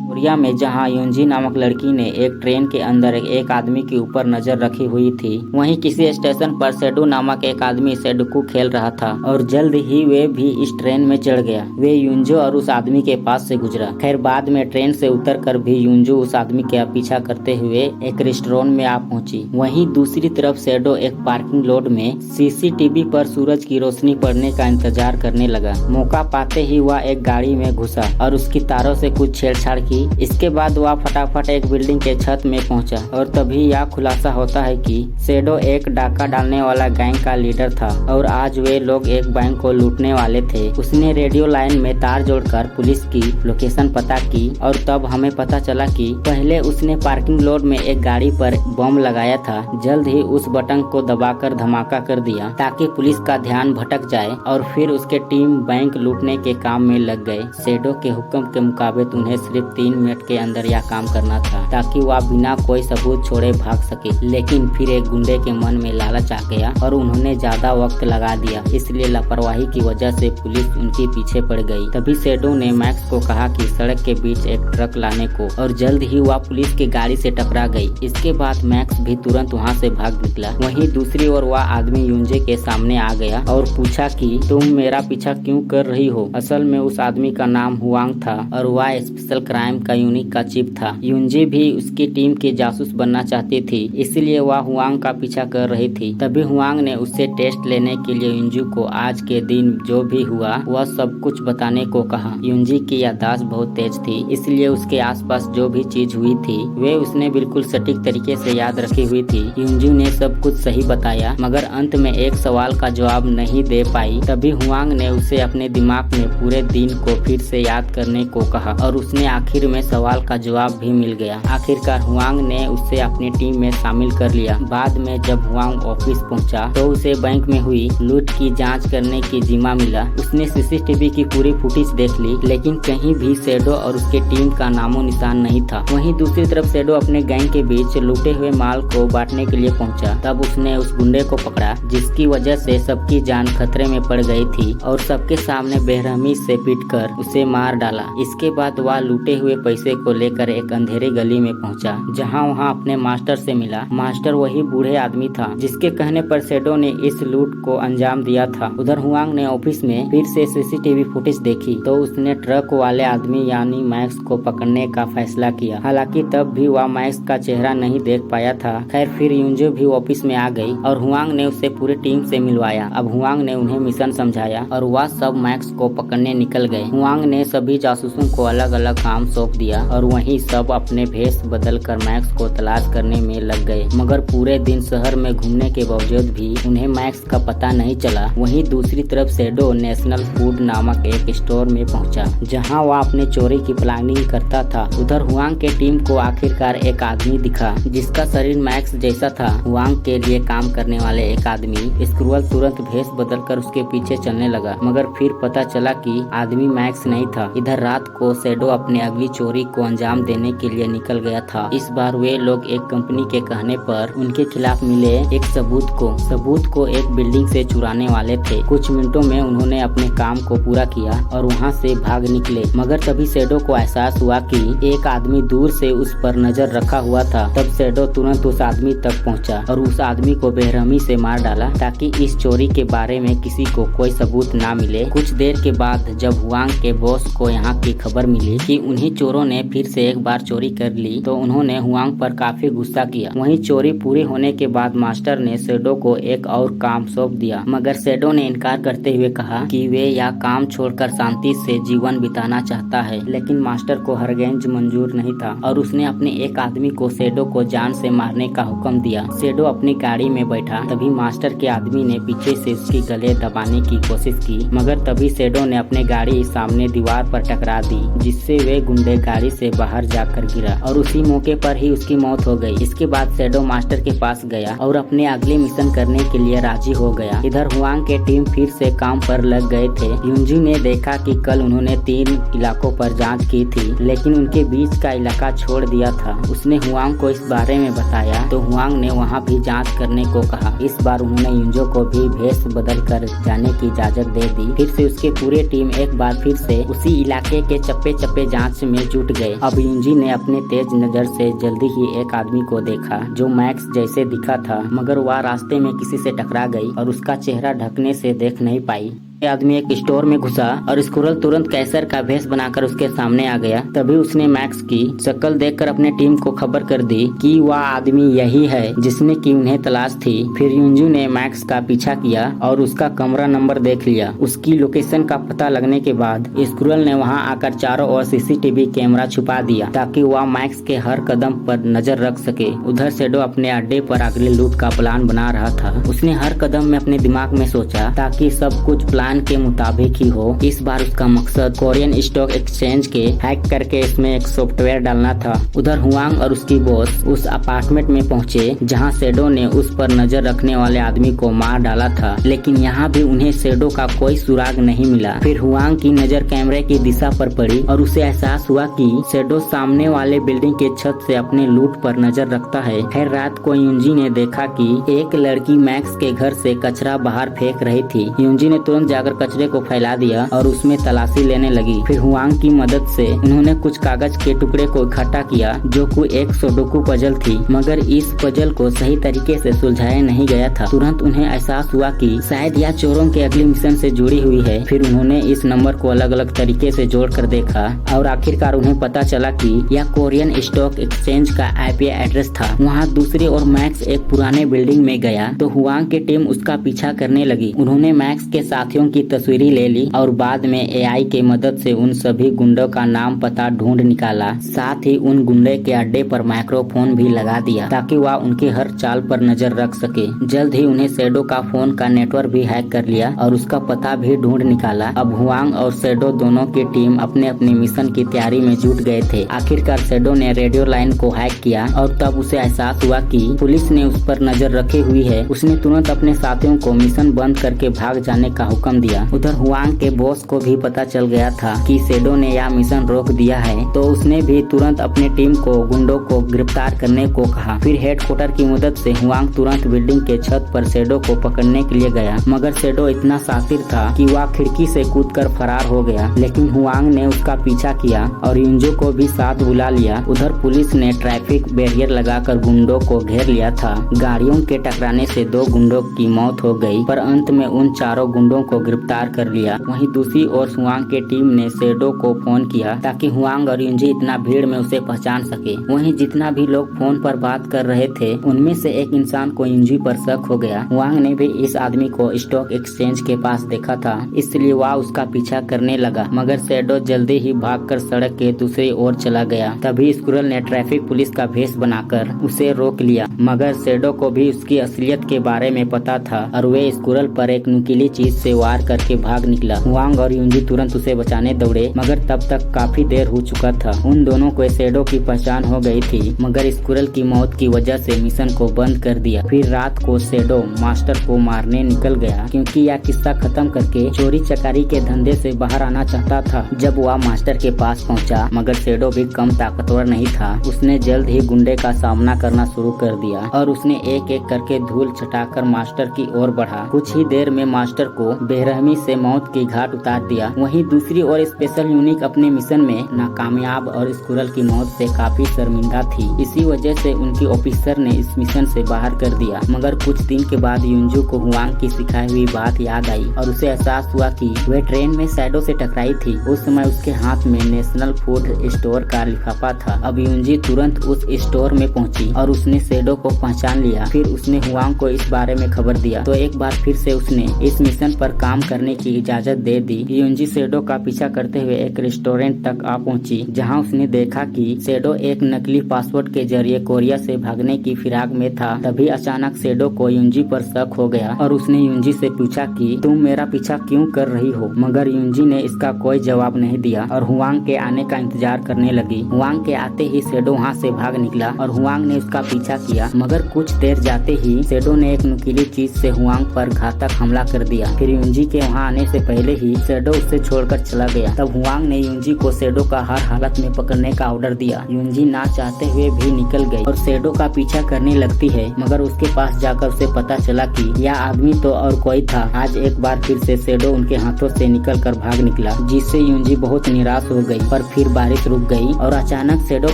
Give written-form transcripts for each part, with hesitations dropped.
Korea में जहां युंजी नामक लड़की ने एक ट्रेन के अंदर एक आदमी के ऊपर नजर रखी हुई थी, वहीं किसी स्टेशन पर सेडो नामक एक आदमी सेडुकू खेल रहा था और जल्द ही वे भी इस ट्रेन में चढ़ गया। वे युंजो और उस आदमी के पास से गुजरा। खैर बाद में ट्रेन से उतरकर भी युंजो उस आदमी का पीछा करते हुए एक रेस्टोरेंट में आ पहुंची। वहीं दूसरी तरफ सेडो एक पार्किंग लॉट में सीसीटीवी पर सूरज की रोशनी पड़ने का इंतजार करने लगा। मौका पाते ही वह एक गाड़ी में घुसा और उसकी तारों से कुछ छेड़छाड़ की। इसके बाद वह फटाफट एक बिल्डिंग के छत में पहुंचा और तभी यह खुलासा होता है कि सेडो एक डाका डालने वाला गैंग का लीडर था और आज वे लोग एक बैंक को लूटने वाले थे। उसने रेडियो लाइन में तार जोड़कर पुलिस की लोकेशन पता की और तब हमें पता चला कि पहले उसने पार्किंग लॉट में एक गाड़ी पर बम लगाया था। जल्द ही उस बटन को दबाकर धमाका कर दिया ताकि पुलिस का ध्यान भटक जाए और फिर उसके टीम बैंक लूटने के काम में लग गए। सेडो के हुक्म के मुताबिक उन्हें सिर्फ 3 मिनट के अंदर यह काम करना था ताकि वह बिना कोई सबूत छोड़े भाग सके। लेकिन फिर एक गुंडे के मन में लालच आ गया और उन्होंने ज्यादा वक्त लगा दिया, इसलिए लापरवाही की वजह से पुलिस उनके पीछे पड़ गई। तभी सेडो ने मैक्स को कहा कि सड़क के बीच एक ट्रक लाने को और जल्द ही वह पुलिस की गाड़ी से टकरा गई। इसके बाद मैक्स भी तुरंत वहाँ से भाग निकला। वहीं दूसरी ओर वह आदमी युंजे के सामने आ गया और पूछा कि तुम मेरा पीछा क्यों कर रही हो। असल में उस आदमी का नाम हुआंग था और वह स्पेशल क्राइम का यूनिट का चीफ था। युंजी भी उसकी टीम के जासूस बनना चाहती थी, इसलिए वह हुआंग का पीछा कर रही थी। तभी हुआंग ने उससे टेस्ट लेने के लिए युंजी को आज के दिन जो भी हुआ वह सब कुछ बताने को कहा। युंजी की याददाश्त बहुत तेज थी, इसलिए उसके आसपास जो भी चीज हुई थी वे उसने बिल्कुल सटीक तरीके से याद रखी हुई थी। युंजी ने सब कुछ सही बताया मगर अंत में एक सवाल का जवाब नहीं दे पाई। तभी हुआंग ने उसे अपने दिमाग में पूरे दिन को फिर से याद करने को कहा और उसने आखिर में सवाल का जवाब भी मिल गया। आखिरकार हुआंग ने उसे अपनी टीम में शामिल कर लिया। बाद में जब हुआंग ऑफिस पहुंचा तो उसे बैंक में हुई लूट की जांच करने की जिम्मा मिला। उसने सीसीटीवी की पूरी फुटेज देख ली, लेकिन कहीं भी सेडो और उसके टीम का नामो निशान नहीं था। वहीं दूसरी तरफ सेडो अपने गैंग के बीच लूटे हुए माल को बांटने के लिए पहुंचा। तब उसने उस गुंडे को पकड़ा जिसकी वजह से सबकी जान खतरे में पड़ गई थी और सबके सामने बेरहमी से पीटकर उसे मार डाला। इसके बाद वह लूटे हुए पैसे को लेकर एक अंधेरे गली में पहुंचा, जहां वहां अपने मास्टर से मिला। मास्टर वही बूढ़े आदमी था जिसके कहने पर सेडो ने इस लूट को अंजाम दिया था। उधर हुआंग ने ऑफिस में फिर से सीसीटीवी फुटेज देखी तो उसने ट्रक वाले आदमी यानी मैक्स को पकड़ने का फैसला किया। हालांकि तब भी वह मैक्स का चेहरा नहीं देख पाया था। खैर फिर युंजो भी ऑफिस में आ गई और हुआंग ने उसे पूरी टीम से मिलवाया। अब हुआंग ने उन्हें मिशन समझाया और वह सब मैक्स को पकड़ने निकल गए। हुआंग ने सभी जासूसों को अलग अलग काम सौंप दिया और वहीं सब अपने भेष बदलकर मैक्स को तलाश करने में लग गए। मगर पूरे दिन शहर में घूमने के बावजूद भी उन्हें मैक्स का पता नहीं चला। वहीं दूसरी तरफ सेडो नेशनल फूड नामक एक स्टोर में पहुंचा, जहां वह अपने चोरी की प्लानिंग करता था। उधर हुआंग के टीम को आखिरकार एक आदमी दिखा जिसका शरीर मैक्स जैसा था। हुआंग के लिए काम करने वाले एक आदमी स्क्रूअल तुरंत भेष बदलकर उसके पीछे चलने लगा, मगर फिर पता चला कि आदमी मैक्स नहीं था। इधर रात को सेडो अपने अगली चोरी को अंजाम देने के लिए निकल गया था। इस बार वे लोग एक कंपनी के कहने पर उनके खिलाफ मिले एक सबूत को एक बिल्डिंग से चुराने वाले थे। कुछ मिनटों में उन्होंने अपने काम को पूरा किया और वहां से भाग निकले। मगर तभी सेडो को एहसास हुआ कि एक आदमी दूर से उस पर नजर रखा हुआ था। तब सेडो तुरंत उस आदमी तक पहुंचा और उस आदमी को बेरहमी से मार डाला ताकि इस चोरी के बारे में किसी को कोई सबूत ना मिले। कुछ देर के बाद जब हुआंग के बॉस को यहाँ की खबर मिली कि उन्हीं चोरों ने फिर से एक बार चोरी कर ली तो उन्होंने हुआंग पर काफी गुस्सा किया। वहीं चोरी पूरी होने के बाद मास्टर ने सेडो को एक और काम सौंप दिया, मगर सेडो ने इनकार करते हुए कहा कि वे यह काम छोड़कर शांति से जीवन बिताना चाहता है। लेकिन मास्टर को हरगिज मंजूर नहीं था और उसने अपने एक आदमी को सेडो को जान से मारने का हुक्म दिया। सेडो अपनी गाड़ी में बैठा, तभी मास्टर के आदमी ने पीछे से उसकी गले दबाने की कोशिश की, मगर तभी सेडो ने अपनी गाड़ी सामने दीवार पर टकरा दी, जिससे वे गुंडे गाड़ी से बाहर जाकर गिरा और उसी मौके पर ही उसकी मौत हो गई। इसके बाद सेडो मास्टर के पास गया और अपने अगले मिशन करने के लिए राजी हो गया। इधर हुआंग के टीम फिर से काम पर लग गए थे। युंजी ने देखा कि कल उन्होंने 3 इलाकों पर जांच की थी, लेकिन उनके बीच का इलाका छोड़ दिया था। उसने हुआंग को इस बारे में बताया तो हुआंग ने वहां भी जांच करने को कहा। इस बार उन्होंने युंजो को भी भेष बदल कर जाने की इजाजत दे दी। फिर से उसके पूरे टीम एक बार फिर से उसी इलाके के चप्पे चप्पे जांच में में जुट गए। अब यूंजी ने अपने तेज नजर से जल्दी ही एक आदमी को देखा जो मैक्स जैसे दिखा था, मगर वह रास्ते में किसी से टकरा गई और उसका चेहरा ढकने से देख नहीं पाई। ये आदमी एक स्टोर में घुसा और स्क्विरल तुरंत कैसर का भेष बनाकर उसके सामने आ गया। तभी उसने मैक्स की शक्ल देखकर अपने टीम को खबर कर दी कि वह आदमी यही है जिसने की उन्हें तलाश थी। फिर यूंजी ने मैक्स का पीछा किया और उसका कमरा नंबर देख लिया। उसकी लोकेशन का पता लगने के बाद स्क्विरल ने वहां आकर चारों ओर सीसीटीवी कैमरा छुपा दिया ताकि वह मैक्स के हर कदम पर नजर रख सके। उधर शैडो अपने अड्डे पर अगले लूट का प्लान बना रहा था। उसने हर कदम में अपने दिमाग में सोचा ताकि सब कुछ प्लान के मुताबिक ही हो। इस बार उसका मकसद कोरियन स्टॉक एक्सचेंज के हैक करके इसमें एक सॉफ्टवेयर डालना था। उधर हुआंग और उसकी बॉस उस अपार्टमेंट में पहुंचे जहां शैडो ने उस पर नजर रखने वाले आदमी को मार डाला था, लेकिन यहाँ भी उन्हें शैडो का कोई सुराग नहीं मिला। फिर हुआंग की नजर कैमरे की दिशा पर पड़ी और उसे एहसास हुआ कि शैडो सामने वाले बिल्डिंग के छत से अपने लूट पर नजर रखता है। खैर रात को यूंजी ने देखा कि एक लड़की मैक्स के घर से कचरा बाहर फेंक रही थी। यूंजी ने तुरंत जाकर कचरे को फैला दिया और उसमें तलाशी लेने लगी। फिर हुआंग की मदद से उन्होंने कुछ कागज के टुकड़े को इकट्ठा किया जो कोई एक सुडोकू पजल थी, मगर इस पजल को सही तरीके से सुलझाया नहीं गया था। तुरंत उन्हें एहसास हुआ कि शायद यह चोरों के अगले मिशन से जुड़ी हुई है। फिर उन्होंने इस नंबर को अलग अलग तरीके से जोड़कर देखा और आखिरकार उन्हें पता चला कि यह कोरियन स्टॉक एक्सचेंज का आईपी एड्रेस था। वहाँ दूसरी ओर मैक्स एक पुराने बिल्डिंग में गया तो हुआंग की टीम उसका पीछा करने लगी। उन्होंने मैक्स के साथियों की तस्वीरें ले ली और बाद में एआई के मदद से उन सभी गुंडों का नाम पता ढूंढ निकाला। साथ ही उन गुंडे के अड्डे पर माइक्रोफोन भी लगा दिया ताकि वह उनके हर चाल पर नजर रख सके। जल्द ही उन्हें शैडो का फोन का नेटवर्क भी हैक कर लिया और उसका पता भी ढूंढ निकाला। अब हुआंग और शैडो दोनों की टीम अपने अपने मिशन की तैयारी में जुट गए थे। आखिरकार शैडो ने रेडियो लाइन को हैक किया और तब उसे एहसास हुआ कि पुलिस ने उस पर नजर रखी हुई है। उसने तुरंत अपने साथियों को मिशन बंद करके भाग जाने का हुक्म दिया। उधर हुआंग के बॉस को भी पता चल गया था कि शैडो ने यह मिशन रोक दिया है, तो उसने भी तुरंत अपने टीम को गुंडों को गिरफ्तार करने को कहा। फिर हेडक्वार्टर की मदद से हुआंग तुरंत बिल्डिंग के छत पर शैडो को पकड़ने के लिए गया, मगर शैडो इतना शातिर था कि वह खिड़की से कूदकर फरार हो गया। लेकिन हुआंग ने उसका पीछा किया और यूंजो को भी साथ बुला लिया। उधर पुलिस ने ट्रैफिक बैरियर लगाकर गुंडों को घेर लिया था। गाड़ियों के टकराने से 2 गुंडों की मौत हो गई, पर अंत में उन चारों गुंडों को गिरफ्तार कर लिया। वहीं दूसरी ओर हुआंग के टीम ने शैडो को फोन किया ताकि हुआंग और यूंजी इतना भीड़ में उसे पहचान सके। वहीं जितना भी लोग फोन पर बात कर रहे थे उनमें से एक इंसान को यूंजी पर शक हो गया। हुआंग ने भी इस आदमी को स्टॉक एक्सचेंज के पास देखा था, इसलिए वह उसका पीछा करने लगा, मगर शैडो जल्दी ही भागकर सड़क के दूसरी ओर चला गया। तभी स्क्विरल ने ट्रैफिक पुलिस का भेष बनाकर उसे रोक लिया, मगर शैडो को भी उसकी असलियत के बारे में पता था और वे स्क्विरल पर एक नुकीली चीज से वार करके भाग निकला। हुआंग और यूंजी तुरंत उसे बचाने दौड़े, मगर तब तक काफी देर हो चुका था। उन दोनों को शैडो की पहचान हो गई थी, मगर स्क्विरल की मौत की वजह से मिशन को बंद कर दिया। फिर रात को शैडो मास्टर को मारने निकल गया क्योंकि यह किस्सा खत्म करके चोरी चकारी के धंधे से बाहर आना चाहता था। जब वह मास्टर के पास पहुंचा, मगर शैडो भी कम ताकतवर नहीं था। उसने जल्द ही गुंडे का सामना करना शुरू कर दिया और उसने एक एक करके धूल छटाकर मास्टर की ओर बढ़ा। कुछ ही देर में मास्टर को बेरहमी से मौत की घाट उतार दिया। वहीं दूसरी ओर स्पेशल यूनिट अपने मिशन में नाकामयाब और स्क्विरल की मौत से काफी शर्मिंदा थी। इसी वजह से उनकी ऑफिसर ने इस मिशन से बाहर कर दिया। मगर कुछ दिन के बाद यूंजू को हुआंग की सिखाई हुई बात याद आई और उसे एहसास हुआ कि वह ट्रेन में शैडो से टकराई थी। उस समय उसके हाथ में नेशनल फूड स्टोर का लिफाफा था। अब यूंजी तुरंत उस स्टोर में पहुंची और उसने शैडो को पहचान लिया। फिर उसने हुआंग को इस बारे में खबर दिया तो एक बार फिर से उसने इस मिशन पर काम करने की इजाजत दे दी। यूंजी शैडो का पीछा करते हुए एक रेस्टोरेंट तक आ पहुंची जहां उसने देखा कि शैडो एक नकली पासपोर्ट के जरिए कोरिया से भागने की फिराक में था। तभी अचानक शैडो को यूंजी पर शक हो गया और उसने यूंजी से पूछा कि तुम मेरा पीछा क्यों कर रही हो, मगर यूंजी ने इसका कोई जवाब नहीं दिया और हुआंग के आने का इंतजार करने लगी। हुआंग के आते ही शैडो वहाँ से भाग निकला और हुआंग ने उसका पीछा किया, मगर कुछ देर जाते ही शैडो ने एक नुकीली चीज से हुआंग पर घातक हमला कर दिया। फिर यूंजी यूंजी के वहाँ आने से पहले ही शेडो उसे छोड़कर चला गया। तब हुआंग ने यूंजी को शेडो का हर हालत में पकड़ने का ऑर्डर दिया। यूंजी ना चाहते हुए भी निकल गई और शेडो का पीछा करने लगती है, मगर उसके पास जाकर उसे पता चला कि यह आदमी तो और कोई था। आज एक बार फिर से शेडो उनके हाथों से निकलकर भाग निकला, जिससे यूंजी बहुत निराश हो गई। पर फिर बारिश रुक गई और अचानक शेडो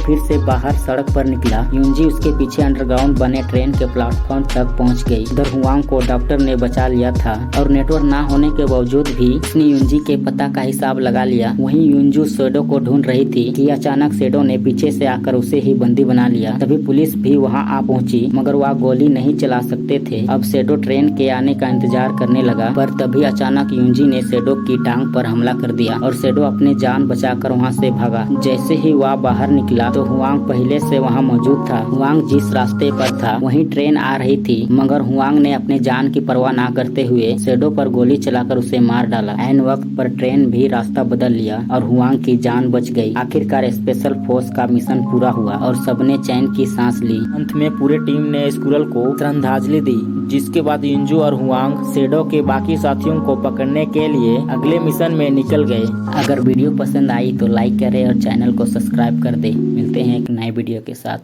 फिर से बाहर सड़क पर निकला। यूंजी उसके पीछे अंडरग्राउंड बने ट्रेन के प्लेटफॉर्म तक पहुंच गई। इधर हुआंग को डॉक्टर ने बचा लिया था और नेटवर्क ना होने के बावजूद भी उसने यूंजी के पता का हिसाब लगा लिया। वहीं यूंजू शेडो को ढूंढ रही थी कि अचानक शेडो ने पीछे से आकर उसे ही बंदी बना लिया। तभी पुलिस भी वहां आ पहुंची, मगर वह गोली नहीं चला सकते थे। अब शेडो ट्रेन के आने का इंतजार करने लगा, पर तभी अचानक यूंजी ने शेडो की टांग पर हमला कर दिया और शेडो अपने जान बचाकर वहां से भागा। जैसे ही वह बाहर निकला तो हुआंग पहले से वहां मौजूद था। हुआंग जिस रास्ते पर था वहीं ट्रेन आ रही थी, मगर हुआंग ने अपने जान की परवाह ना करते हुए शेडो पर गोली चलाकर उसे मार डाला। ऐन वक्त पर ट्रेन भी रास्ता बदल लिया और हुआंग की जान बच गई। आखिरकार स्पेशल फोर्स का मिशन पूरा हुआ और सबने चैन की सांस ली। अंत में पूरे टीम ने स्क्विरल को श्रद्धांजलि दी, जिसके बाद यूंजू और हुआंग शेडो के बाकी साथियों को पकड़ने के लिए अगले मिशन में निकल गए। अगर वीडियो पसंद आई तो लाइक करें और चैनल को सब्सक्राइब कर दे। मिलते हैं एक नए वीडियो के साथ।